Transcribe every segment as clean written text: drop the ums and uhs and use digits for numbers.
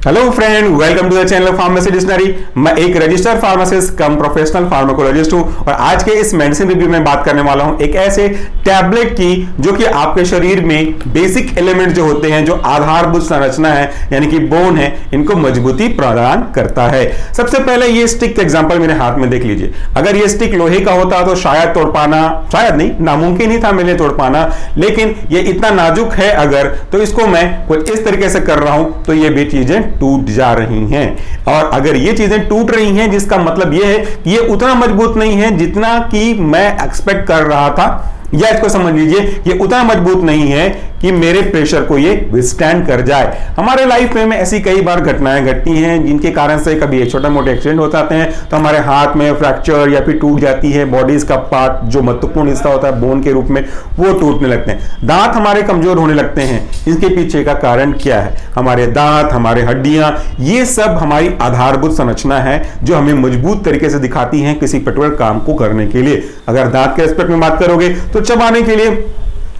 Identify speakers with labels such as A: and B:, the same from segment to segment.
A: Hello friend, welcome to the channel pharmacy dictionary. मैं एक registered pharmacist cum professional pharmacologist हूं और आज के इस मेडिसिन रिव्यू में बात करने वाला हूं एक ऐसे टैबलेट की जो कि आपके शरीर में बेसिक एलिमेंट जो होते हैं, जो आधारभूत संरचना है यानी कि बोन है, इनको मजबूती प्रदान करता है। सबसे पहले ये स्टिक एग्जांपल मेरे हाथ में देख लीजिए। अगर ये स्टिक लोहे का होता तो शायद तोड़ पाना, शायद नहीं, नामुमकिन ही था मेरे तोड़ पाना, लेकिन ये इतना नाजुक है अगर, तो इसको मैं कुछ इस तरीके से कर रहा हूं तो ये भी चीजें टूट जा रही हैं। और अगर ये चीजें टूट रही हैं, जिसका मतलब ये है कि ये उतना मजबूत नहीं है जितना कि मैं एक्सपेक्ट कर रहा था, या इसको समझ लीजिए ये उतना मजबूत नहीं है कि मेरे प्रेशर को ये विथस्टैंड कर जाए। हमारे लाइफ में ऐसी कई बार घटनाएं घटती हैं जिनके कारण से कभी छोटे मोटे एक्सीडेंट हो जाते हैं, तो हमारे हाथ में फ्रैक्चर या फिर टूट जाती है, बॉडीज का पार्ट जो महत्वपूर्ण हिस्सा होता है बोन के रूप में, वो टूटने लगते हैं। दांत हमारे कमजोर होने लगते हैं। इसके पीछे का कारण क्या है? हमारे दांत, हमारे हड्डियां, ये सब हमारी आधारभूत संरचना है जो हमें मजबूत तरीके से दिखाती हैं किसी पर्टिकुलर काम को करने के लिए। अगर दांत के एस्पेक्ट में बात करोगे तो चबाने के लिए,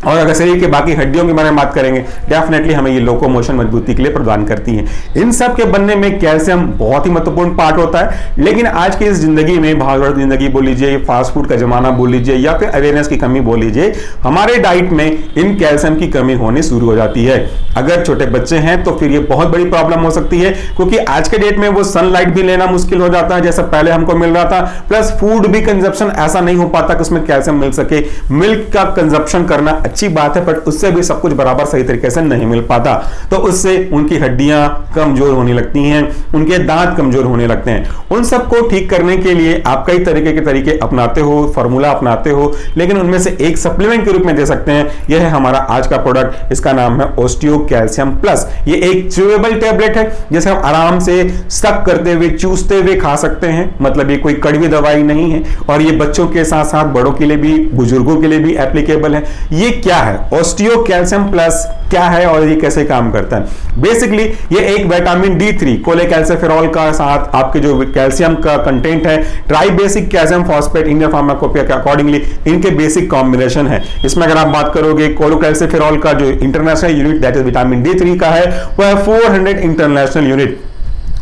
A: और अगर शरीर के बाकी हड्डियों के बारे में बात करेंगे, डेफिनेटली हमें ये लोकोमोशन मजबूती के लिए प्रदान करती हैं। इन सब के बनने में कैल्शियम बहुत ही महत्वपूर्ण पार्ट होता है। लेकिन आज की इस जिंदगी में, भागदौड़ जिंदगी बोल लीजिए, फास्ट फूड का जमाना बोल लीजिए, या फिर अवेयरनेस की कमी बोल लीजिए, हमारे डाइट में इन कैल्शियम की कमी होनी शुरू हो जाती है। अगर छोटे बच्चे हैं तो फिर ये बहुत बड़ी प्रॉब्लम हो सकती है, क्योंकि आज के डेट में वो सनलाइट भी लेना मुश्किल हो जाता है जैसा पहले हमको मिल रहा था। प्लस फूड भी कंजप्शन ऐसा नहीं हो पाता कि उसमें कैल्शियम मिल सके। मिल्क का कंजप्शन करना अच्छी बात है, बट उससे भी सब कुछ बराबर सही तरीके से नहीं मिल पाता, तो उससे उनकी हड्डियां कमजोर होने लगती हैं, उनके दांत कमजोर होने लगते हैं। उन सबको ठीक करने के लिए आप कई तरीके अपनाते हो, फॉर्मूला अपनाते हो, लेकिन उनमें से एक सप्लीमेंट के रूप में दे सकते हैं। यह है हमारा आज का प्रोडक्ट, इसका नाम है ओस्टियो कैल्शियम प्लस। ये एक च्यूएबल टैबलेट है जिसे हम आराम से सक करते हुए, चूसते हुए खा सकते हैं। मतलब ये कोई कड़वी दवाई नहीं है, और ये बच्चों के साथ साथ बड़ों के लिए भी, बुजुर्गों के लिए भी एप्लीकेबल है। ये क्या है ओस्टियो कैल्शियम प्लस, क्या है और ये कैसे काम करता है? बेसिकली ये एक विटामिन D3 कोलेकैल्सिफेरॉल का साथ आपके जो कैल्शियम का कंटेंट है, try basic calcium phosphate, Indian pharmacopoeia के अकॉर्डिंगली इनके बेसिक कॉम्बिनेशन है। इसमें अगर आप बात करोगे कोलेकैल्सिफेरॉल का जो international unit that is vitamin D3 का है, वह है 400 इंटरनेशनल यूनिट।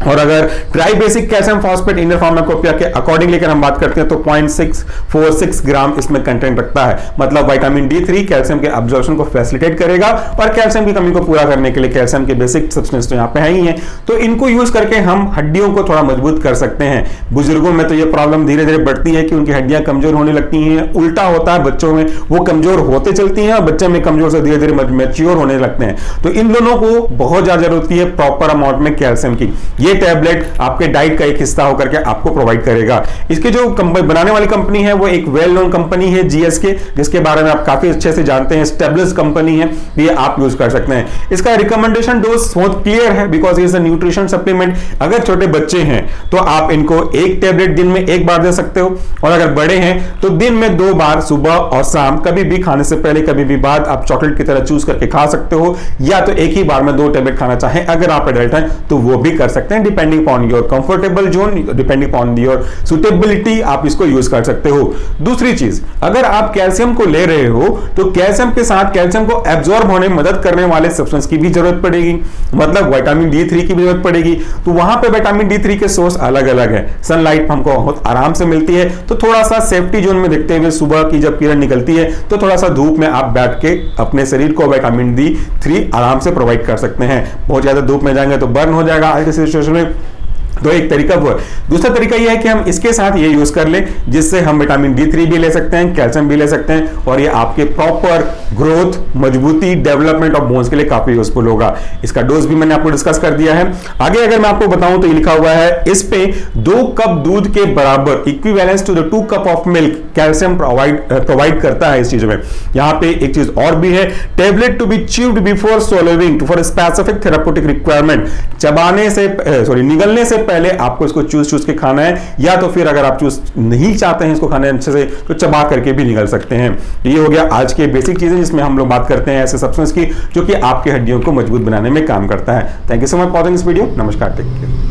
A: और अगर try basic calcium phosphate Indian pharmacopoeia के अकॉर्डिंगली अगर हम बात करते हैं तो 0.646 ग्राम इसमें कंटेंट रखता है। मतलब विटामिन D3 कैल्शियम के अब्जॉर्प्शन को फैसिलिटेट करेगा और कैल्शियम की कमी को पूरा करने के लिए कैल्शियम के बेसिक सब्सटेंस तो यहाँ पे है ही है, तो इनको यूज करके हम हड्डियों को थोड़ा मजबूत कर सकते हैं। बुजुर्गों में तो ये प्रॉब्लम धीरे धीरे बढ़ती है कि उनकी हड्डियां कमजोर होने लगती हैं। उल्टा होता है, बच्चों में वो कमजोर होते चलती हैं और बच्चे में कमजोर से धीरे धीरे मैच्योर होने लगते हैं। तो इन दोनों को बहुत ज्यादा जरूरत है प्रॉपर अमाउंट में कैल्शियम की। ये टैबलेट आपके डाइट का एक हिस्सा होकर के आपको प्रोवाइड करेगा। इसके जो बनाने वाली कंपनी है वो एक वेल नोन कंपनी है GSK, जिसके बारे में आप काफी अच्छे से जानते हैं, स्टेबलिश कंपनी है, ये आप यूज कर सकते हैं। इसका रिकमेंडेशन डोज बहुत क्लियर है, because is a nutrition supplement. अगर छोटे बच्चे हैं तो आप इनको एक टैबलेट दिन में एक बार दे सकते हो, और अगर बड़े हैं तो दिन में 2 बार, सुबह और शाम, कभी भी खाने से पहले कभी भी बाद, आप चॉकलेट की तरह चूज करके खा सकते हो, या तो एक ही बार में 2 टैबलेट खाना चाहें अगर आप एडल्ट हैं तो वो भी कर सकते हैं। Depending on your comfortable zone, depending on your suitability, आप इसको यूज कर सकते हो। दूसरी चीज, अगर आप कैल्शियम को ले रहे हो तो कैल्शियम के साथ कैल्शियम को एब्जॉर्ब होने में मदद करने वाले सब्सटेंस की भी जरूरत पड़ेगी, मतलब विटामिन D3 की भी जरूरत पड़ेगी। तो वहां पे विटामिन D3 के सोर्स अलग अलग है। सनलाइट हमको बहुत आराम से मिलती है, तो थोड़ा सा सेफ्टी जोन में देखते हुए सुबह की जब किरण निकलती है तो थोड़ा सा धूप में आप बैठ के अपने शरीर को विटामिन D3 आराम से प्रोवाइड कर सकते हैं। बहुत ज्यादा धूप में जाएंगे तो बर्न हो जाएगा आज के सिचुएशन में, तो एक तरीका वो है। दूसरा तरीका यह है कि हम इसके साथ ये यूज कर लें, जिससे हम विटामिन D3 भी ले सकते हैं, कैल्शियम भी ले सकते हैं, और ये आपके प्रॉपर ग्रोथ, मजबूती, डेवलपमेंट ऑफ बोन्स के लिए काफी यूजफुल होगा। इसका डोज भी मैंने आपको डिस्कस कर दिया है। आगे अगर मैं आपको बताऊं तो ये लिखा हुआ है इस पे 2 कप दूध के बराबर, equivalence to the 2 cup of milk, calcium provide करता है इस चीज में। यहाँ पे एक चीज और भी है, tablet to be chewed before swallowing for specific therapeutic requirement. चबाने से निगलने से पहले आपको इसको चूस के खाना है, या तो फिर अगर आप चूस नहीं चाहते हैं इसको खाने अच्छे से तो चबा करके भी निगल सकते हैं। ये हो गया आज के बेसिक चीजें जिसमें हम लोग बात करते हैं ऐसे सब्सटेंस की जो कि आपकी हड्डियों को मजबूत बनाने में काम करता है। Thank you so much for this video. नमस्कार, टेक केयर।